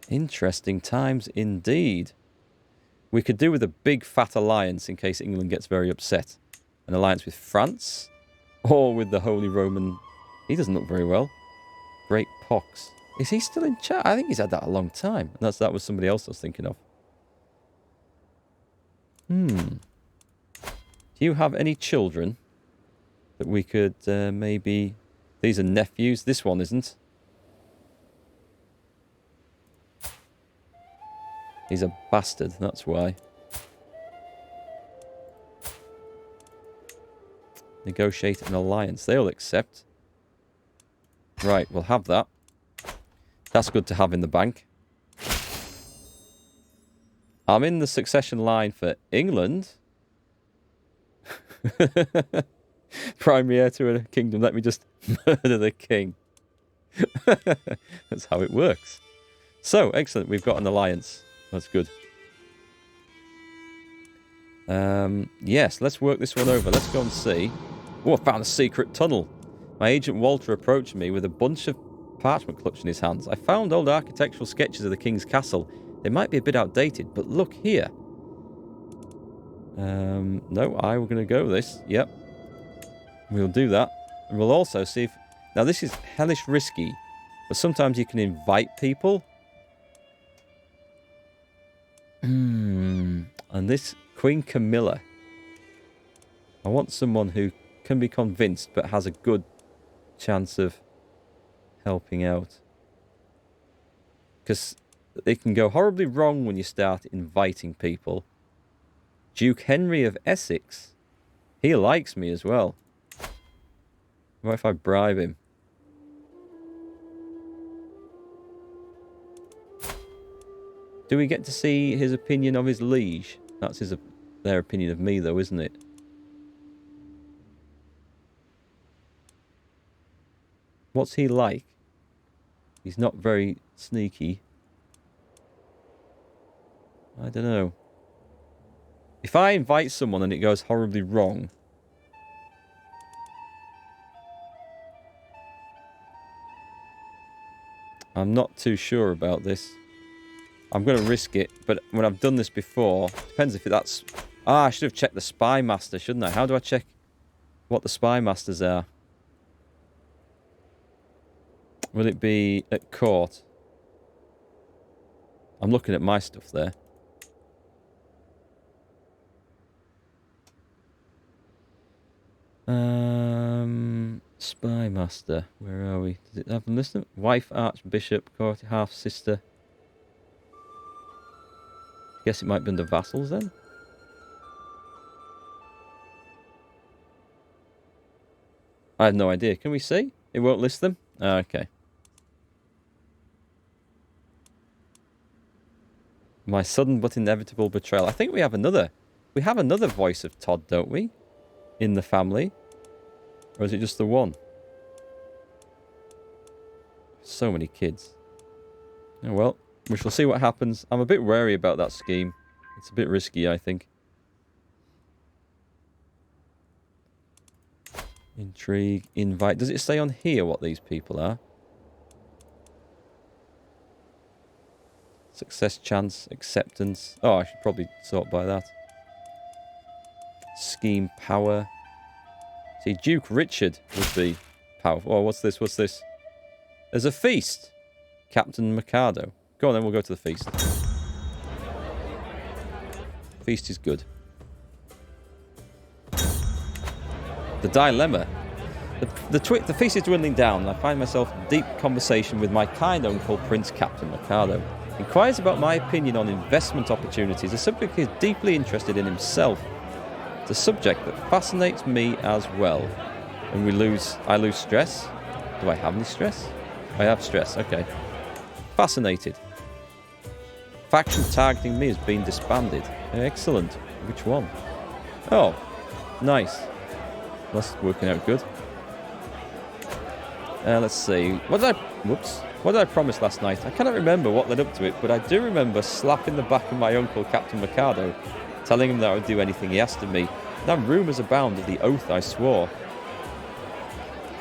Interesting times indeed. We could do with a big fat alliance in case England gets very upset. An alliance with France or with the Holy Roman. He doesn't look very well. Great Pox. Is he still in charge? I think he's had that a long time. And that was somebody else I was thinking of. Do you have any children that we could maybe... These are nephews. This one isn't. He's a bastard, that's why. Negotiate an alliance. They'll accept. Right, we'll have that. That's good to have in the bank. I'm in the succession line for England. Prime heir to a kingdom. Let me just murder the king. That's how it works. So, excellent. We've got an alliance. That's good. Yes, let's work this one over. Let's go and see. Oh, I found a secret tunnel. My agent Walter approached me with a bunch of parchment clutched in his hands. I found old architectural sketches of the king's castle. They might be a bit outdated, but look here. No, I'm going to go with this. Yep. We'll do that. And we'll also see if... Now, this is hellish risky, but sometimes you can invite people. And this Queen Camilla. I want someone who can be convinced but has a good chance of helping out. Because it can go horribly wrong when you start inviting people. Duke Henry of Essex. He likes me as well. What if I bribe him? Do we get to see his opinion of his liege? That's their opinion of me, though, isn't it? What's he like? He's not very sneaky. I don't know. If I invite someone and it goes horribly wrong... I'm not too sure about this. I'm going to risk it, but when I've done this before, depends if that's... Ah, I should have checked the spy master, shouldn't I? How do I check what the spy masters are? Will it be at court? I'm looking at my stuff there. Spy master. Where are we? Does it have them listed? Wife, archbishop, court, half sister. Guess it might be under vassals then. I have no idea. Can we see? It won't list them? Oh, okay. My sudden but inevitable betrayal. I think we have another. We have another voice of Todd, don't we? In the family. Or is it just the one? So many kids. Oh well. We shall see what happens. I'm a bit wary about that scheme. It's a bit risky, I think. Intrigue, invite. Does it say on here what these people are? Success chance, acceptance. Oh, I should probably sort by that. Scheme power. See, Duke Richard would be powerful. Oh, what's this? What's this? There's a feast. Captain Mikado. Go on then, we'll go to the feast. Feast is good. The dilemma. The feast is dwindling down, and I find myself in deep conversation with my kind uncle, Prince Captain Mikado. Inquires about my opinion on investment opportunities, a subject he is deeply interested in himself. It's a subject that fascinates me as well. And I lose stress. Do I have any stress? I have stress, okay. Fascinated. Faction targeting me has been disbanded. Excellent. Which one? Oh, nice. That's working out good. Let's see. What did I promise last night? I cannot remember what led up to it, but I do remember slapping the back of my uncle, Captain Mikado, telling him that I would do anything he asked of me. Now rumours abound of the oath I swore.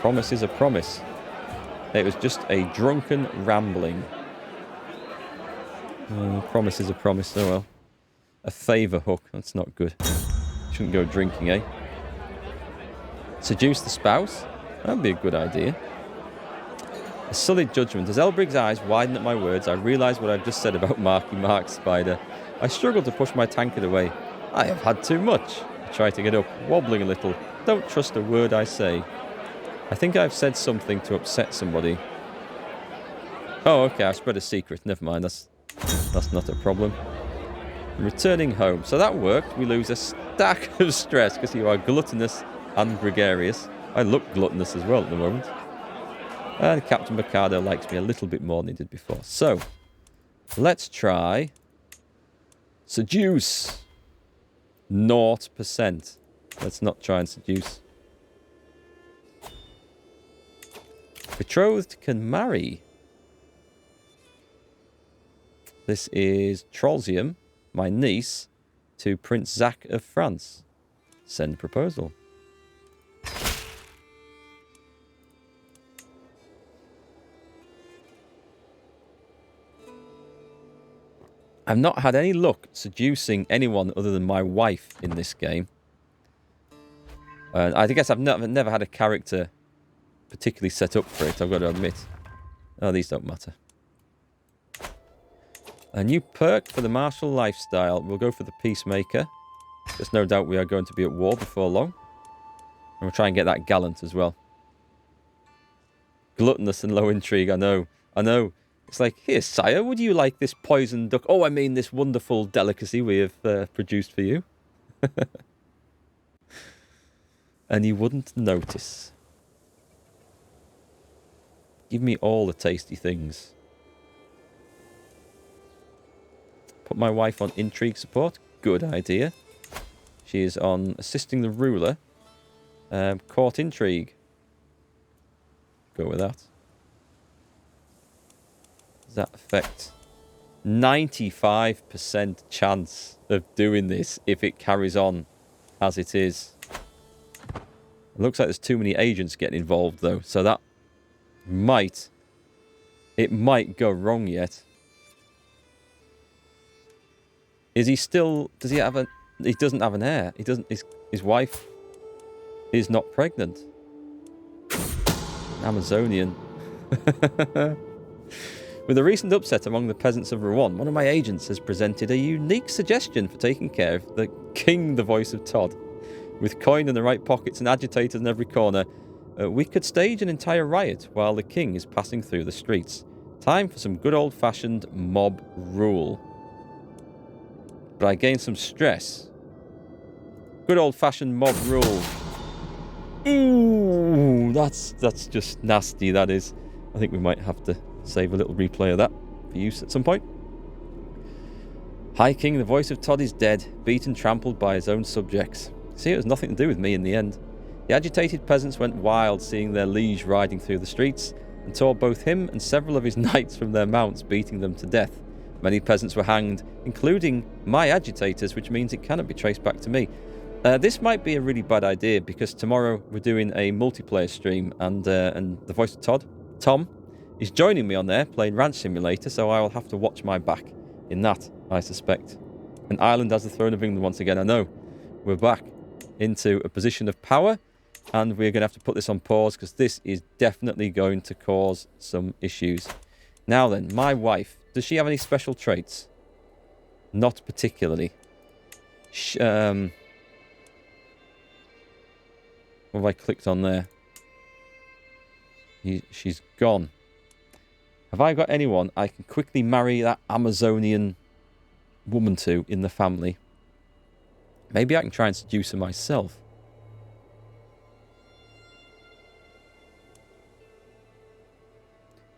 Promise is a promise. It was just a drunken rambling. Promise is a promise. Oh well. A favour hook. That's not good. Shouldn't go drinking, eh? Seduce the spouse? That'd be a good idea. A sullied judgment. As Elbrig's eyes widen at my words, I realise what I've just said about Mark's spider. I struggle to push my tankard away. I have had too much. I try to get up, wobbling a little. Don't trust a word I say. I think I've said something to upset somebody. Oh, okay, I've spread a secret. Never mind, that's not a problem. Returning home. So that worked. We lose a stack of stress because you are gluttonous and gregarious. I look gluttonous as well at the moment. And Captain Mercado likes me a little bit more than he did before. So, let's try seduce. 0%. Let's not try and seduce. Betrothed can marry. This is Trollsium, my niece, to Prince Zach of France. Send proposal. I've not had any luck seducing anyone other than my wife in this game. I guess I've never had a character particularly set up for it, I've got to admit. Oh, these don't matter. A new perk for the martial lifestyle. We'll go for the Peacemaker. There's no doubt we are going to be at war before long. And we'll try and get that gallant as well. Gluttonous and low intrigue, I know. I know. It's like, here, sire, would you like this poisoned duck? Oh, I mean this wonderful delicacy we have produced for you. And you wouldn't notice. Give me all the tasty things. Put my wife on intrigue support. Good idea. She is on assisting the ruler. Court intrigue. Go with that. Does that affect? 95% chance of doing this if it carries on as it is. It looks like there's too many agents getting involved though, so that might go wrong yet. Is he still, does he have he doesn't have an heir. He doesn't, his wife is not pregnant. Amazonian. With a recent upset among the peasants of Rouen, one of my agents has presented a unique suggestion for taking care of the king, the voice of Todd. With coin in the right pockets and agitators in every corner, we could stage an entire riot while the king is passing through the streets. Time for some good old-fashioned mob rule. But I gain some stress. Good old-fashioned mob rule. Ooh, that's just nasty, that is. I think we might have to save a little replay of that for use at some point. High King, the voice of Todd is dead, beaten, trampled by his own subjects. See, it has nothing to do with me in the end. The agitated peasants went wild seeing their liege riding through the streets and tore both him and several of his knights from their mounts, beating them to death. Many peasants were hanged, including my agitators, which means it cannot be traced back to me. This might be a really bad idea because tomorrow we're doing a multiplayer stream and the voice of Todd, Tom, is joining me on there playing Ranch Simulator, so I will have to watch my back in that, I suspect. And Ireland has the throne of England once again. I know. We're back into a position of power, and we're going to have to put this on pause because this is definitely going to cause some issues. Now then, my wife, does she have any special traits? Not particularly. What have I clicked on there? She's gone. Have I got anyone I can quickly marry that Amazonian woman to in the family? Maybe I can try and seduce her myself.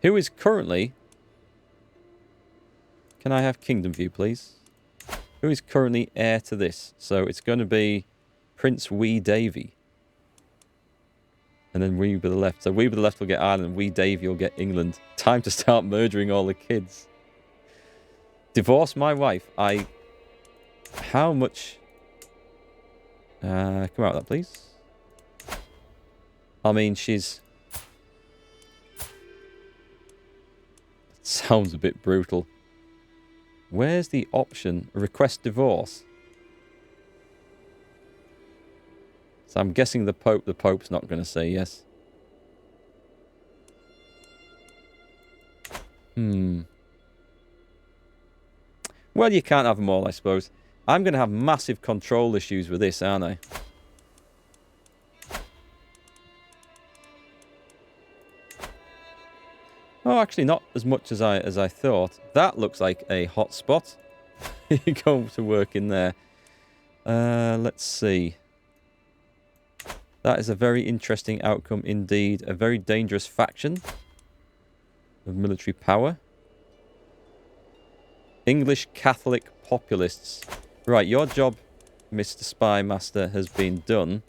Who is currently... Can I have Kingdom View, please? Who is currently heir to this? So it's going to be Prince Wee Davy. And then Wee with the left. So Wee with the left will get Ireland, Wee Davy will get England. Time to start murdering all the kids. Divorce my wife. How much... come out with that, please. I mean, she's... Sounds a bit brutal. Where's the option? Request divorce. So I'm guessing the Pope's not going to say yes. Well, you can't have them all, I suppose. I'm going to have massive control issues with this, aren't I? Oh, actually not as much as I thought. That looks like a hot spot. You go to work in there. Let's see. That is a very interesting outcome indeed. A very dangerous faction of military power. English Catholic populists. Right, your job, Mr. Spy Master, has been done.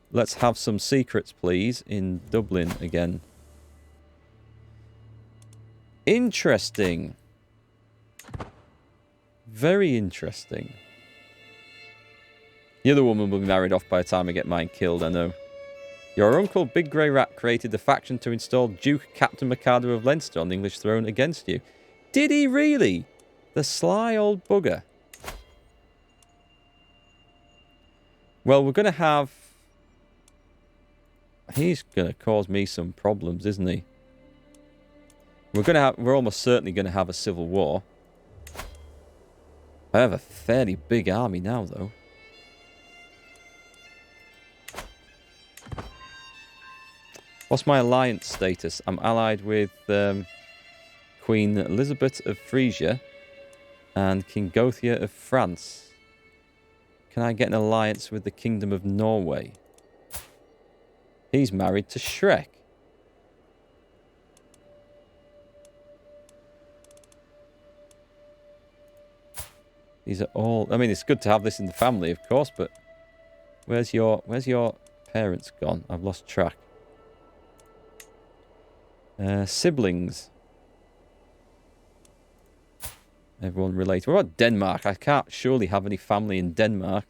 Let's have some secrets, please, in Dublin again. Interesting. Very interesting. The other woman will be married off by the time I get mine killed, I know. Your uncle, Big Grey Rat, created the faction to install Duke Captain Mikado of Leinster on the English throne against you. Did he really? The sly old bugger. Well, we're going to have... He's going to cause me some problems, isn't he? We're almost certainly going to have a civil war. I have a fairly big army now, though. What's my alliance status? I'm allied with Queen Elizabeth of Frisia and King Gothia of France. Can I get an alliance with the Kingdom of Norway? He's married to Shrek. These are all... I mean, it's good to have this in the family, of course, but... Where's your parents gone? I've lost track. Siblings. Everyone related. What about Denmark? I can't surely have any family in Denmark.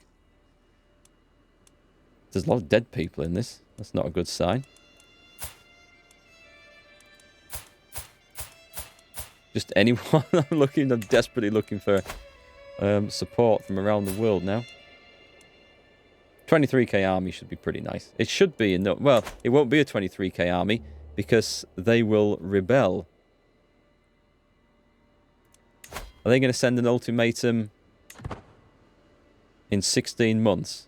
There's a lot of dead people in this. That's not a good sign. Just anyone. I'm desperately looking for support from around the world now. 23k army should be pretty nice. It should be enough. Well, it won't be a 23k army because they will rebel. Are they going to send an ultimatum in 16 months?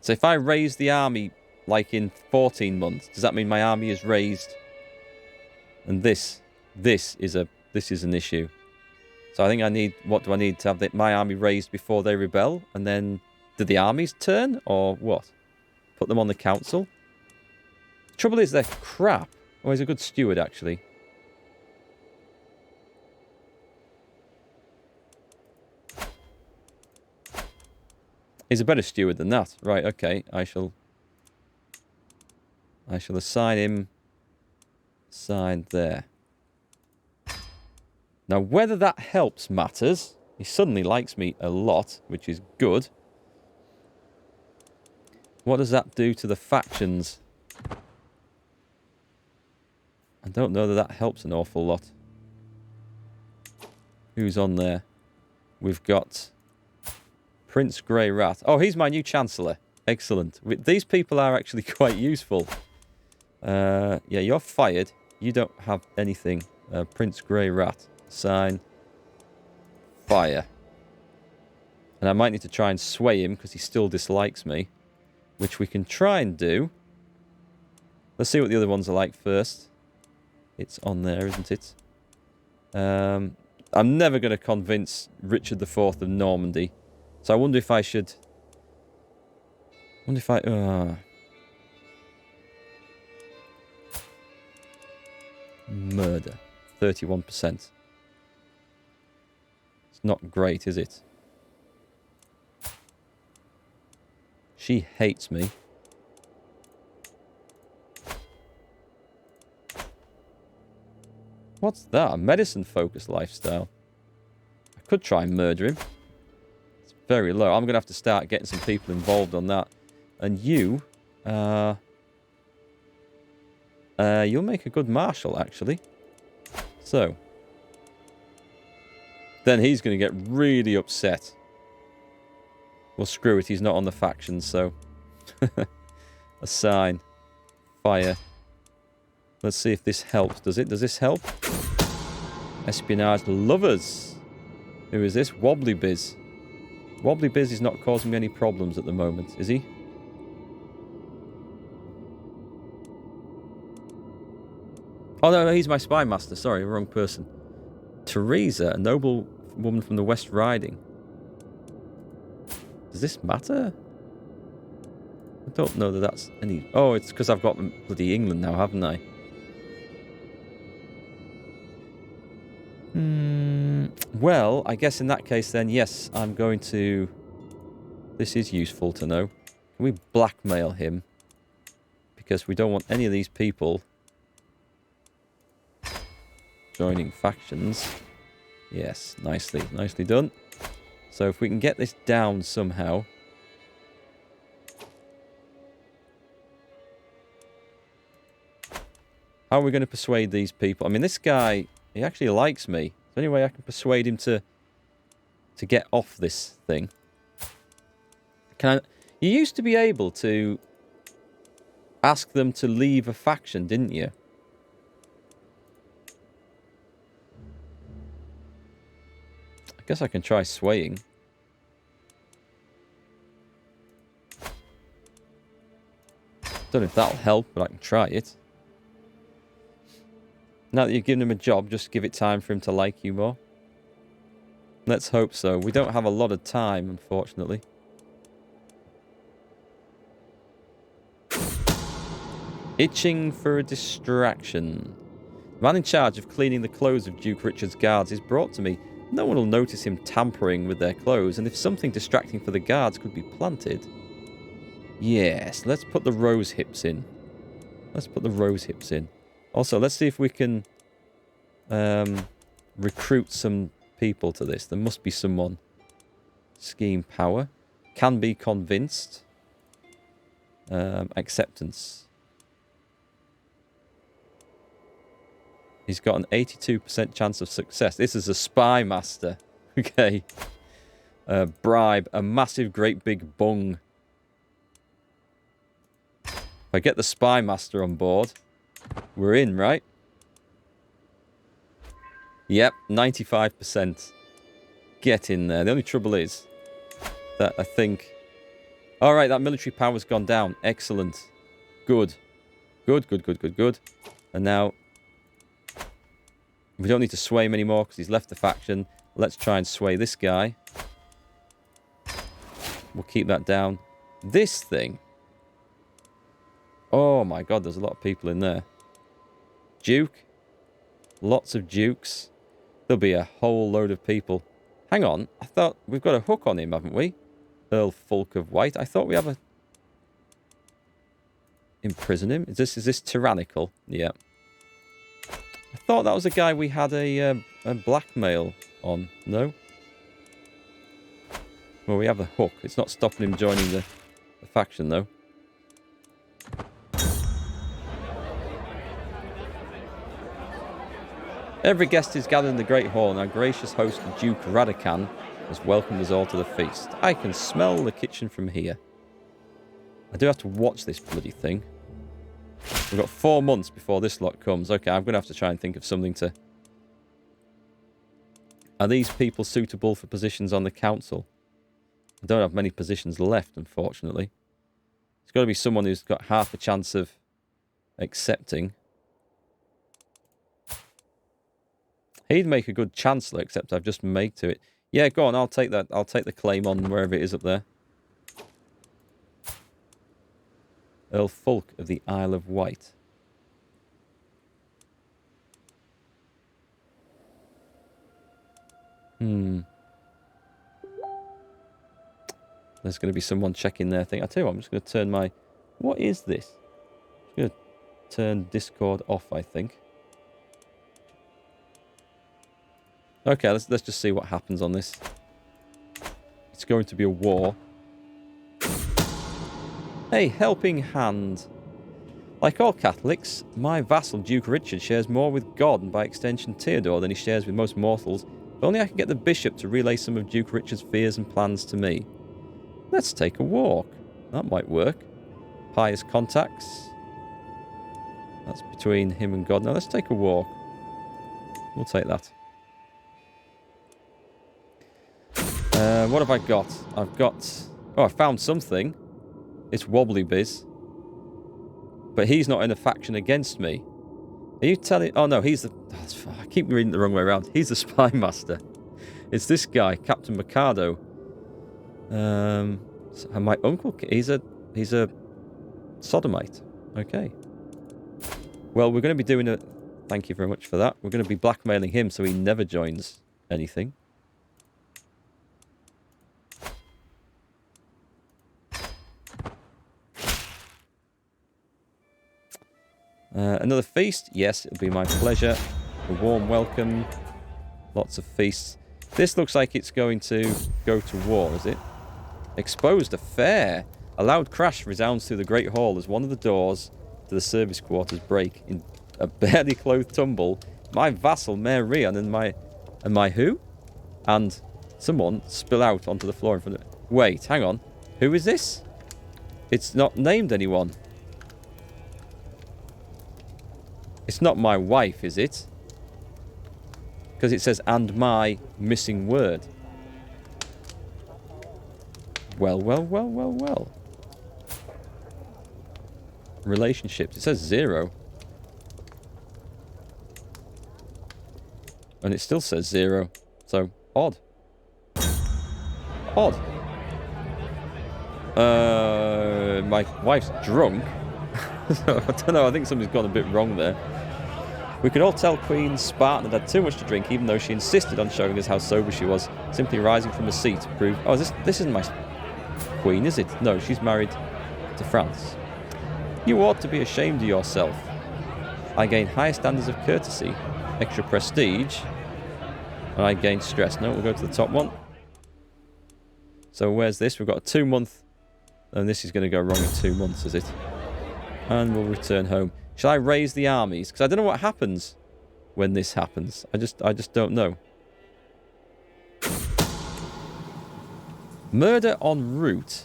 So if I raise the army like in 14 months, does that mean my army is raised? And this is an issue. So I think I need... What do I need to have my army raised before they rebel? And then do the armies turn? Or what? Put them on the council? The trouble is they're crap. Oh, he's a good steward, actually. He's a better steward than that. Right, okay. I shall assign him... Assigned there. Now, whether that helps matters. He suddenly likes me a lot, which is good. What does that do to the factions? I don't know that that helps an awful lot. Who's on there? We've got Prince Grey Rat. Oh, he's my new Chancellor. Excellent. These people are actually quite useful. Yeah, you're fired. You don't have anything. Prince Grey Rat. Sign. Fire. And I might need to try and sway him because he still dislikes me. Which we can try and do. Let's see what the other ones are like first. It's on there, isn't it? I'm never going to convince Richard IV of Normandy. So I wonder if I should... Murder. 31%. It's not great, is it? She hates me. What's that? A medicine-focused lifestyle. I could try and murder him. It's very low. I'm going to have to start getting some people involved on that. And you... you'll make a good marshal, actually. So. Then he's going to get really upset. Well, screw it. He's not on the faction, so... Assign. Fire. Let's see if this helps. Does it? Does this help? Espionage lovers. Who is this? Wobbly Biz. Wobbly Biz is not causing me any problems at the moment, is he? Oh, no, he's my spy master. Sorry, wrong person. Teresa, a noble woman from the West Riding. Does this matter? I don't know that that's any... Oh, it's because I've got bloody England now, haven't I? Well, I guess in that case then, yes, I'm going to... This is useful to know. Can we blackmail him? Because we don't want any of these people joining factions. Yes, nicely done. So if we can get this down somehow... How are we going to persuade these people? I mean, this guy, he actually likes me. Is there any way I can persuade him to get off this thing? You used to be able to ask them to leave a faction, didn't you? I guess I can try swaying. Don't know if that'll help, but I can try it. Now that you've given him a job, just give it time for him to like you more. Let's hope so. We don't have a lot of time, unfortunately. Itching for a distraction. The man in charge of cleaning the clothes of Duke Richard's guards is brought to me. No one will notice him tampering with their clothes, and if something distracting for the guards could be planted... Yes, let's put the rose hips in. Let's put the rose hips in. Also, let's see if we can recruit some people to this. There must be someone. Scheme power. Can be convinced. Acceptance. He's got an 82% chance of success. This is a spy master. Okay. Bribe. A massive, great big bung. If I get the spy master on board... We're in, right? Yep, 95%. Get in there. The only trouble is that I think... Alright, that military power's gone down. Excellent. Good. Good. And now... We don't need to sway him anymore because he's left the faction. Let's try and sway this guy. We'll keep that down. This thing... Oh my god, there's a lot of people in there. Duke. Lots of dukes. There'll be a whole load of people. Hang on, I thought we've got a hook on him, haven't we? Earl Fulk of White. I thought we have a... Imprison him? Is this tyrannical? Yeah. I thought that was a guy we had a blackmail on. No? Well, we have a hook. It's not stopping him joining the faction, though. Every guest is gathered in the Great Hall, and our gracious host, Duke Radakan, has welcomed us all to the feast. I can smell the kitchen from here. I do have to watch this bloody thing. We've got 4 months before this lot comes. Okay, I'm going to have to try and think of something to... Are these people suitable for positions on the council? I don't have many positions left, unfortunately. It's got to be someone who's got half a chance of accepting. He'd make a good chancellor, except I've just made to it. Yeah, go on, I'll take that. I'll take the claim on wherever it is up there. Earl Fulk of the Isle of Wight. There's going to be someone checking their thing. I tell you what, I'm just going to turn my... What is this? I'm going to turn Discord off, I think. Okay, let's just see what happens on this. It's going to be a war. Hey, helping hand. Like all Catholics, my vassal Duke Richard shares more with God and by extension Theodore than he shares with most mortals. If only I could get the bishop to relay some of Duke Richard's fears and plans to me. Let's take a walk. That might work. Pious contacts. That's between him and God. Now let's take a walk. We'll take that. What have I got? I've got... Oh, I found something. It's Wobbly Biz. But he's not in a faction against me. Are you telling... Oh, no, he's the... Oh, I keep reading it the wrong way around. He's the spy master. It's this guy, Captain Mercado. And my uncle... He's a sodomite. Okay. Well, we're going to be doing a... Thank you very much for that. We're going to be blackmailing him so he never joins anything. Another feast? Yes, it'll be my pleasure. A warm welcome. Lots of feasts. This looks like it's going to go to war, is it? Exposed affair. A loud crash resounds through the great hall as one of the doors to the service quarters break. In a barely clothed tumble, my vassal, Mayor Rian, and my who? And someone spill out onto the floor in front of... Wait, hang on. Who is this? It's not named anyone. It's not my wife, is it? Because it says, and my missing word. Well, well, well, well, well. Relationships. It says 0. And it still says 0. So, odd. Odd. My wife's drunk. So, I don't know, I think something's gone a bit wrong there. We could all tell Queen Spartan had had too much to drink, even though she insisted on showing us how sober she was, simply rising from her seat to prove... Oh, this isn't my queen, is it? No, she's married to France. You ought to be ashamed of yourself. I gain higher standards of courtesy, extra prestige, and I gain stress. No, we'll go to the top one. So where's this? We've got a 2-month, and this is going to go wrong in 2 months, is it? And we'll return home. Shall I raise the armies? Because I don't know what happens when this happens. I just don't know. Murder en route.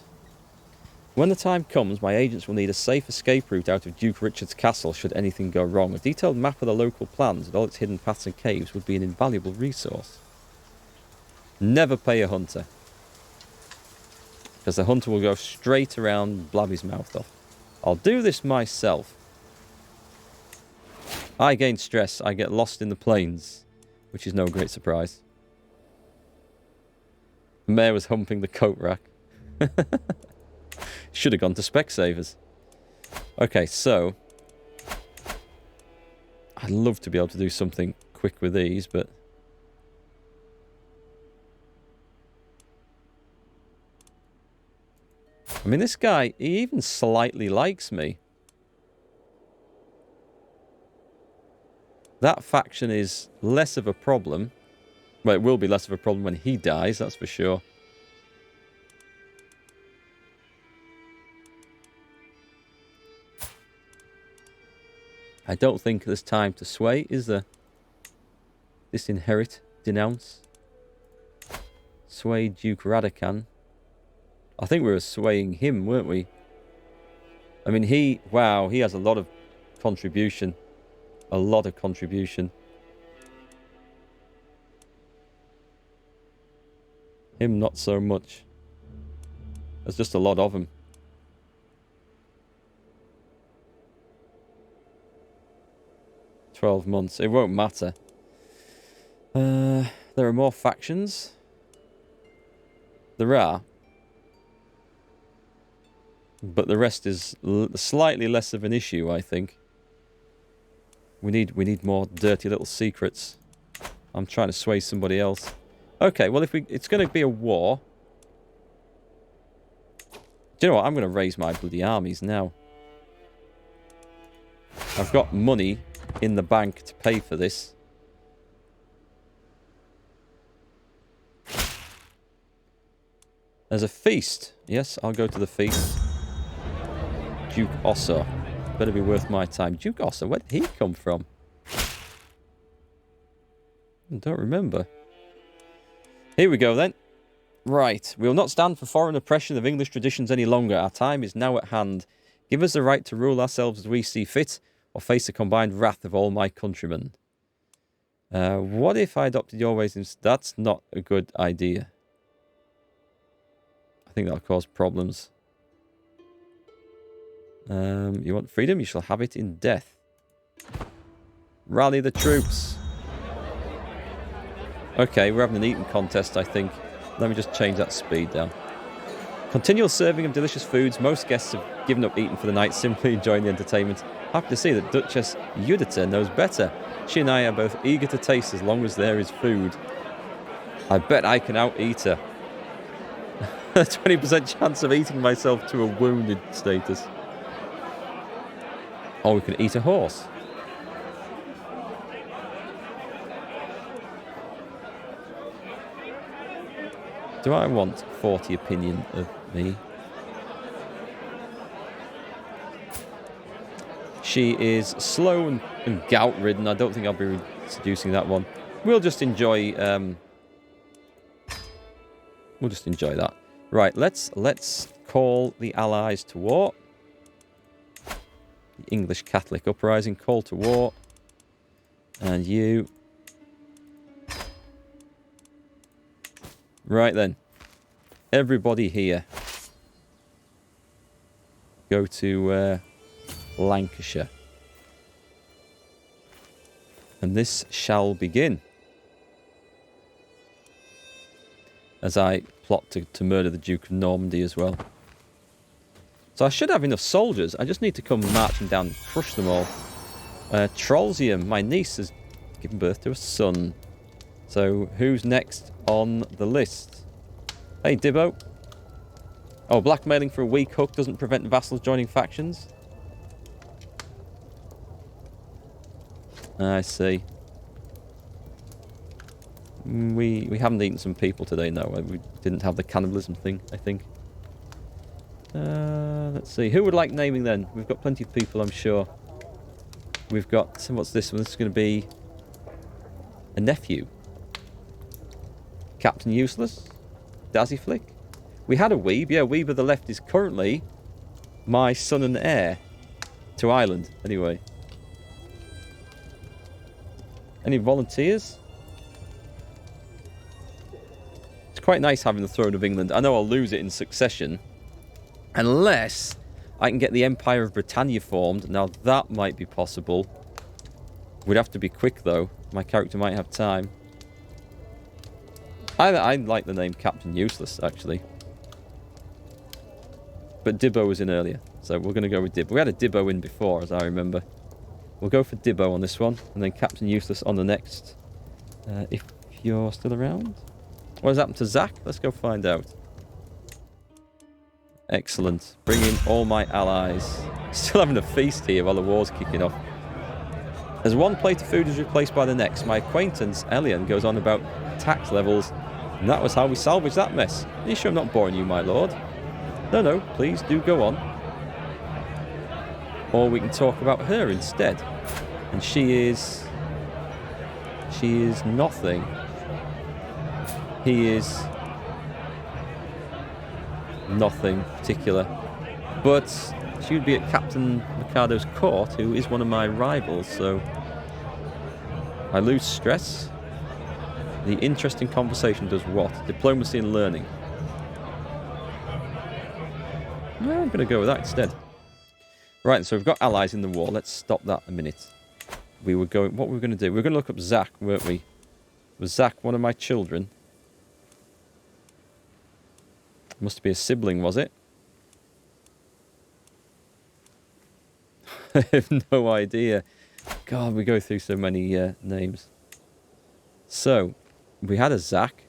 When the time comes, my agents will need a safe escape route out of Duke Richard's castle should anything go wrong. A detailed map of the local plans and all its hidden paths and caves would be an invaluable resource. Never pay a hunter. Because the hunter will go straight around and blab his mouth off. I'll do this myself. I gain stress. I get lost in the plains, which is no great surprise. The mayor was humping the coat rack. Should have gone to Specsavers. Okay, so... I'd love to be able to do something quick with these, but... I mean, this guy, he even slightly likes me. That faction is less of a problem. Well, it will be less of a problem when he dies, that's for sure. I don't think there's time to sway, is there? Disinherit, denounce. Sway Duke Radakan. I think we were swaying him, weren't we? I mean, wow, he has a lot of contribution. A lot of contribution. Him, not so much. There's just a lot of him. $12 months. It won't matter. There are more factions. There are. But the rest is slightly less of an issue, I think. We need more dirty little secrets. I'm trying to sway somebody else. Okay, well, it's going to be a war. Do you know what? I'm going to raise my bloody armies now. I've got money in the bank to pay for this. There's a feast. Yes, I'll go to the feast. Duke Osso. Better be worth my time. Duke Osser, where did he come from? I don't remember. Here we go then. Right. We will not stand for foreign oppression of English traditions any longer. Our time is now at hand. Give us the right to rule ourselves as we see fit, or face the combined wrath of all my countrymen. What if I adopted your ways? That's not a good idea. I think that'll cause problems. You want freedom? You shall have it in death. Rally the troops. Okay, we're having an eating contest, I think. Let me just change that speed down. Continual serving of delicious foods. Most guests have given up eating for the night, simply enjoying the entertainment. Happy to see that Duchess Judita knows better. She and I are both eager to taste as long as there is food. I bet I can out-eat her. 20% chance of eating myself to a wounded status. Or we could eat a horse. Do I want 40 opinion of me? She is slow and gout-ridden. I don't think I'll be seducing that one. We'll just enjoy. We'll just enjoy that. Right. Let's call the Allies to war. The English Catholic uprising, call to war, and you. Right then, everybody here. Go to Lancashire. And this shall begin. As I plot to murder the Duke of Normandy as well. So I should have enough soldiers. I just need to come marching down and crush them all. Trollsium, my niece, has given birth to a son. So who's next on the list? Hey, Dibbo. Oh, blackmailing for a weak hook doesn't prevent vassals joining factions? I see. We haven't eaten some people today, no. We didn't have the cannibalism thing, I think. Let's see. Who would like naming then? We've got plenty of people, I'm sure. We've got... What's this one? This is going to be... a nephew. Captain Useless. Dazzy Flick. We had a Weeb. Yeah, Weeb of the left is currently my son and heir to Ireland. Anyway. Any volunteers? It's quite nice having the throne of England. I know I'll lose it in succession. Unless I can get the Empire of Britannia formed. Now that might be possible. We'd have to be quick though. My character might have time. I like the name Captain Useless, actually. But Dibbo was in earlier, so we're going to go with Dibbo. We had a Dibbo in before, as I remember. We'll go for Dibbo on this one, and then Captain Useless on the next. If you're still around. What has happened to Zach? Let's go find out. Excellent. Bring in all my allies. Still having a feast here while the war's kicking off. As one plate of food is replaced by the next, my acquaintance, Elian, goes on about tax levels, and that was how we salvaged that mess. Are you sure I'm not boring you, my lord? No, please do go on. Or we can talk about her instead. And she is nothing. He is nothing particular. But she would be at Captain Mercado's court, who is one of my rivals, so I lose stress. The interesting conversation does what? Diplomacy and learning. Well, I'm going to go with that instead. Right, so we've got allies in the war. Let's stop that a minute. We were going... What were we going to do? We were going to look up Zach, weren't we? Was Zach one of my children? Must be a sibling, was it? I have no idea. God, we go through so many names. So, we had a Zach.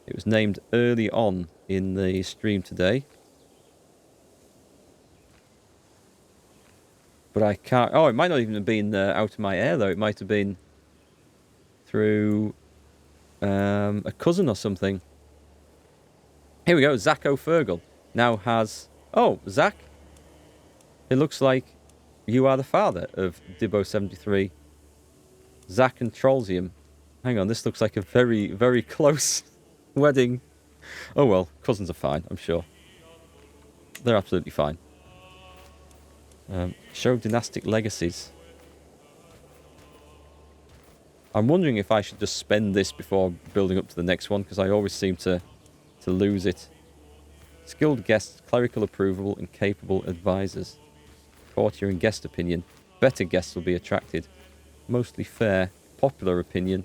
It was named early on in the stream today. But I can't... Oh, it might not even have been out of my air, though. It might have been through a cousin or something. Here we go. Zach O'Fergal now has... Oh, Zach. It looks like You are the father of Dibbo73, Zach and Trollsium. Hang on, this looks like a very, very close wedding. Oh well, cousins are fine, I'm sure. They're absolutely fine. Show dynastic legacies. I'm wondering if I should just spend this before building up to the next one, because I always seem to lose it. Skilled guests, clerical approval, and capable advisors. Courtier and guest opinion. Better guests will be attracted. Mostly fair. Popular opinion.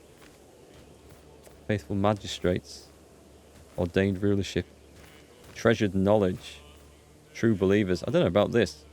Faithful magistrates. Ordained rulership. Treasured knowledge. True believers. I don't know about this.